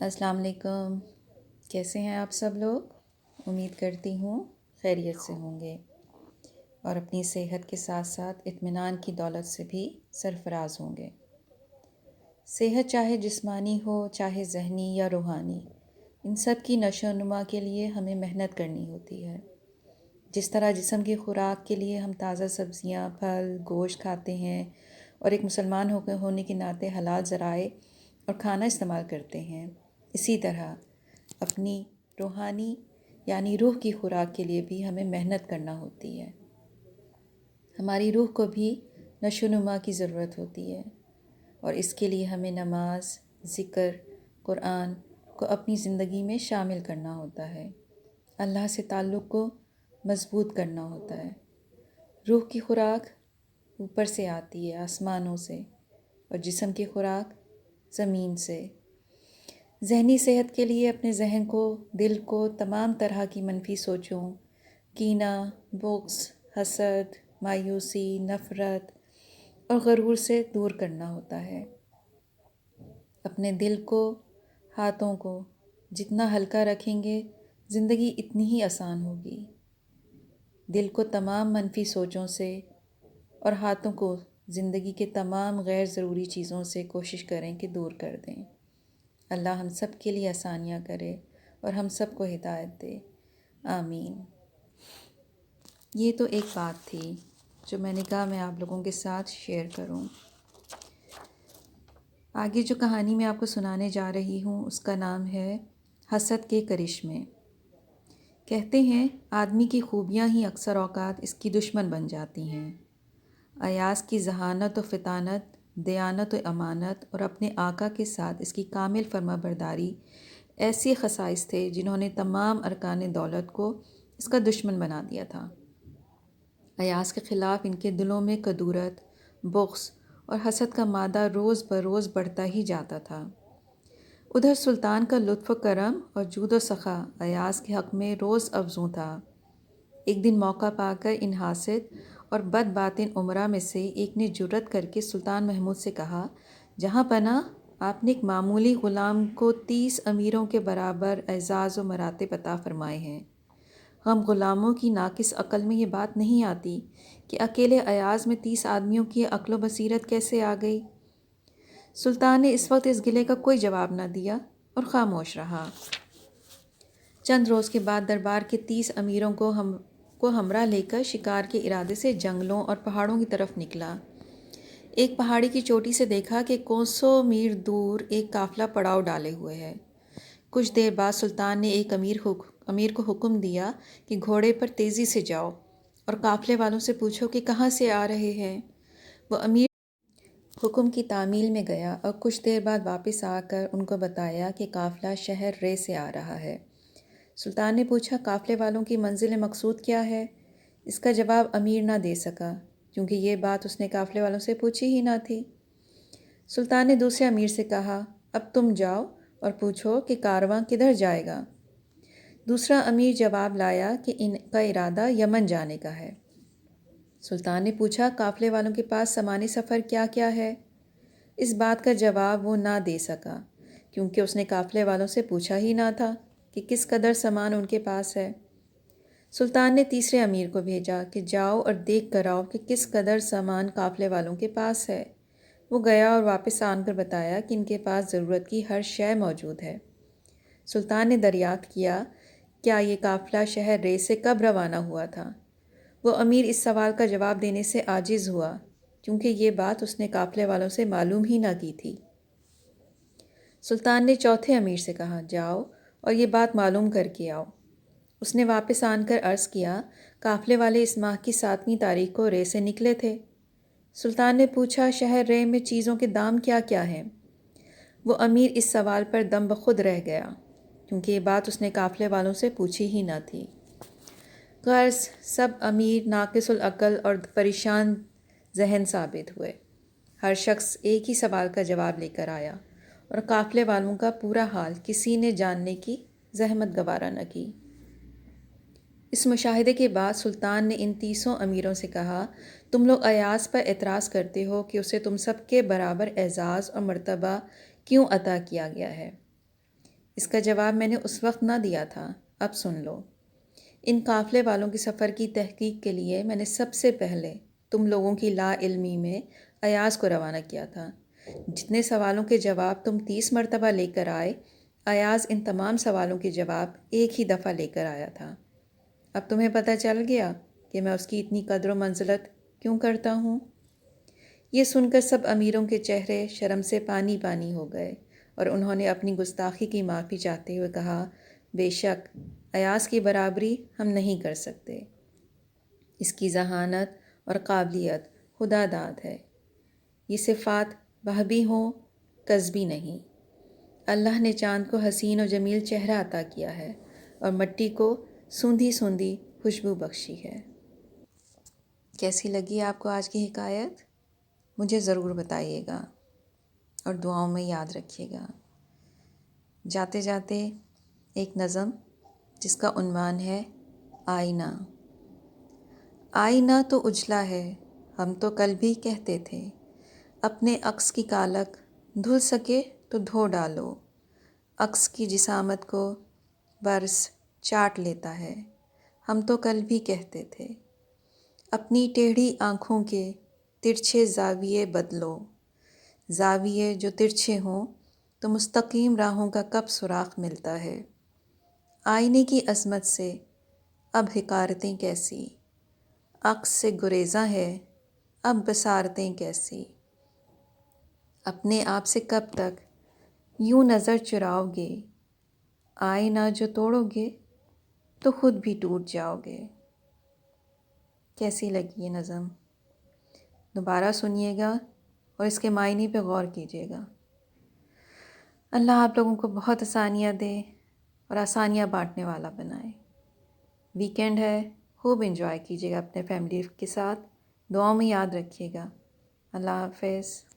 السلام علیکم، کیسے ہیں آپ سب لوگ؟ امید کرتی ہوں خیریت سے ہوں گے اور اپنی صحت کے ساتھ ساتھ اطمینان کی دولت سے بھی سرفراز ہوں گے۔ صحت چاہے جسمانی ہو، چاہے ذہنی یا روحانی، ان سب کی نشو و نما کے لیے ہمیں محنت کرنی ہوتی ہے۔ جس طرح جسم کی خوراک کے لیے ہم تازہ سبزیاں، پھل، گوشت کھاتے ہیں اور ایک مسلمان ہونے کے ناطے حلال ذرائع اور کھانا استعمال کرتے ہیں، اسی طرح اپنی روحانی یعنی روح کی خوراک کے لیے بھی ہمیں محنت کرنا ہوتی ہے۔ ہماری روح کو بھی نشو و نما کی ضرورت ہوتی ہے اور اس کے لیے ہمیں نماز، ذکر، قرآن کو اپنی زندگی میں شامل کرنا ہوتا ہے۔ اللہ سے تعلق کو مضبوط کرنا ہوتا ہے۔ روح کی خوراک اوپر سے آتی ہے، آسمانوں سے، اور جسم کی خوراک زمین سے۔ ذہنی صحت کے لیے اپنے ذہن کو، دل کو تمام طرح کی منفی سوچوں، کینہ، بغض، حسد، مایوسی، نفرت اور غرور سے دور کرنا ہوتا ہے۔ اپنے دل کو، ہاتھوں کو جتنا ہلکا رکھیں گے، زندگی اتنی ہی آسان ہوگی۔ دل کو تمام منفی سوچوں سے اور ہاتھوں کو زندگی کے تمام غیر ضروری چیزوں سے کوشش کریں کہ دور کر دیں۔ اللہ ہم سب کے لیے آسانیاں کرے اور ہم سب کو ہدایت دے، آمین۔ یہ تو ایک بات تھی جو میں نے کہا میں آپ لوگوں کے ساتھ شیئر کروں۔ آگے جو کہانی میں آپ کو سنانے جا رہی ہوں اس کا نام ہے حسد کے کرشمے۔ کہتے ہیں آدمی کی خوبیاں ہی اکثر اوقات اس کی دشمن بن جاتی ہیں۔ ایاز کی ذہانت و فطانت، دیانت و امانت اور اپنے آقا کے ساتھ اس کی کامل فرما برداری ایسی خصائص تھے جنہوں نے تمام ارکان دولت کو اس کا دشمن بنا دیا تھا۔ ایاز کے خلاف ان کے دلوں میں کدورت، بغض اور حسد کا مادہ روز بروز بڑھتا ہی جاتا تھا۔ ادھر سلطان کا لطف و کرم اور جود و سخا ایاز کے حق میں روز افزوں تھا۔ ایک دن موقع پا کر ان حاسد اور بد باطن امراء میں سے ایک نے جرأت کر کے سلطان محمود سے کہا، جہاں پناہ، آپ نے ایک معمولی غلام کو 30 امیروں کے برابر اعزاز و مراتب عطا فرمائے ہیں۔ ہم غلاموں کی ناقص عقل میں یہ بات نہیں آتی کہ اکیلے ایاز میں 30 آدمیوں کی عقل و بصیرت کیسے آ گئی؟ سلطان نے اس وقت اس گلے کا کوئی جواب نہ دیا اور خاموش رہا۔ چند روز کے بعد دربار کے 30 امیروں کو ہمراہ لے کر شکار کے ارادے سے جنگلوں اور پہاڑوں کی طرف نکلا۔ ایک پہاڑی کی چوٹی سے دیکھا کہ کوسوں میل دور ایک قافلہ پڑاؤ ڈالے ہوئے ہے۔ کچھ دیر بعد سلطان نے ایک امیر کو حکم دیا کہ گھوڑے پر تیزی سے جاؤ اور قافلے والوں سے پوچھو کہ کہاں سے آ رہے ہیں۔ وہ امیر حکم کی تعمیل میں گیا اور کچھ دیر بعد واپس آ کر ان کو بتایا کہ قافلہ شہر رے سے آ رہا ہے۔ سلطان نے پوچھا، قافلے والوں کی منزل مقصود کیا ہے؟ اس کا جواب امیر نہ دے سکا کیونکہ یہ بات اس نے قافلے والوں سے پوچھی ہی نہ تھی۔ سلطان نے دوسرے امیر سے کہا، اب تم جاؤ اور پوچھو کہ کارواں کدھر جائے گا۔ دوسرا امیر جواب لایا کہ ان کا ارادہ یمن جانے کا ہے۔ سلطان نے پوچھا، قافلے والوں کے پاس سامان سفر کیا کیا ہے؟ اس بات کا جواب وہ نہ دے سکا کیونکہ اس نے قافلے والوں سے پوچھا ہی نہ تھا کہ کس قدر سامان ان کے پاس ہے۔ سلطان نے تیسرے امیر کو بھیجا کہ جاؤ اور دیکھ کر آؤ کہ کس قدر سامان قافلے والوں کے پاس ہے۔ وہ گیا اور واپس آن کر بتایا کہ ان کے پاس ضرورت کی ہر شے موجود ہے۔ سلطان نے دریافت کیا، کیا یہ قافلہ شہر رے سے کب روانہ ہوا تھا؟ وہ امیر اس سوال کا جواب دینے سے عاجز ہوا کیونکہ یہ بات اس نے قافلے والوں سے معلوم ہی نہ کی تھی۔ سلطان نے چوتھے امیر سے کہا، جاؤ اور یہ بات معلوم کر کے آؤ۔ اس نے واپس آن کر عرض کیا، قافلے والے اس ماہ کی 7ویں تاریخ کو رے سے نکلے تھے۔ سلطان نے پوچھا، شہر رے میں چیزوں کے دام کیا کیا ہیں؟ وہ امیر اس سوال پر دم بخود رہ گیا کیونکہ یہ بات اس نے قافلے والوں سے پوچھی ہی نہ تھی۔ غرض سب امیر ناقص العقل اور پریشان ذہن ثابت ہوئے۔ ہر شخص ایک ہی سوال کا جواب لے کر آیا اور قافلے والوں کا پورا حال کسی نے جاننے کی زحمت گوارا نہ کی۔ اس مشاہدے کے بعد سلطان نے ان 30 امیروں سے کہا، تم لوگ ایاز پر اعتراض کرتے ہو کہ اسے تم سب کے برابر اعزاز اور مرتبہ کیوں عطا کیا گیا ہے؟ اس کا جواب میں نے اس وقت نہ دیا تھا، اب سن لو۔ ان قافلے والوں کے سفر کی تحقیق کے لیے میں نے سب سے پہلے تم لوگوں کی لا علمی میں ایاز کو روانہ کیا تھا۔ جتنے سوالوں کے جواب تم 30 مرتبہ لے کر آئے، ایاز ان تمام سوالوں کے جواب ایک ہی دفعہ لے کر آیا تھا۔ اب تمہیں پتہ چل گیا کہ میں اس کی اتنی قدر و منزلت کیوں کرتا ہوں؟ یہ سن کر سب امیروں کے چہرے شرم سے پانی پانی ہو گئے اور انہوں نے اپنی گستاخی کی معافی چاہتے ہوئے کہا، بے شک ایاز کی برابری ہم نہیں کر سکتے۔ اس کی ذہانت اور قابلیت خدا داد ہے۔ یہ صفات وہبی ہوں، کسبی نہیں۔ اللہ نے چاند کو حسین و جمیل چہرہ عطا کیا ہے اور مٹی کو سوندھی سوندھی خوشبو بخشی ہے۔ کیسی لگی آپ کو آج کی حکایت؟ مجھے ضرور بتائیے گا اور دعاؤں میں یاد رکھیے گا۔ جاتے جاتے ایک نظم جس کا عنوان ہے آئینہ۔ آئینہ تو اجلا ہے، ہم تو کل بھی کہتے تھے، اپنے عکس کی کالک دھل سکے تو دھو ڈالو۔ عکس کی جسامت کو برس چاٹ لیتا ہے، ہم تو کل بھی کہتے تھے، اپنی ٹیڑھی آنکھوں کے ترچھے زاویے بدلو۔ زاویے جو ترچھے ہوں تو مستقیم راہوں کا کب سراغ ملتا ہے۔ آئینے کی عظمت سے اب حقارتیں کیسی، عکس سے گریزاں ہے اب بصارتیں کیسی۔ اپنے آپ سے کب تک یوں نظر چراؤ گے، آئینہ جو توڑو گے تو خود بھی ٹوٹ جاؤ گے۔ کیسی لگی یہ نظم؟ دوبارہ سنیے گا اور اس کے معنی پہ غور کیجیے گا۔ اللہ آپ لوگوں کو بہت آسانیاں دے اور آسانیاں بانٹنے والا بنائے۔ ویکینڈ ہے، خوب انجوائے کیجیے گا اپنے فیملی کے ساتھ، دعاؤں میں یاد رکھیے گا۔ اللہ حافظ۔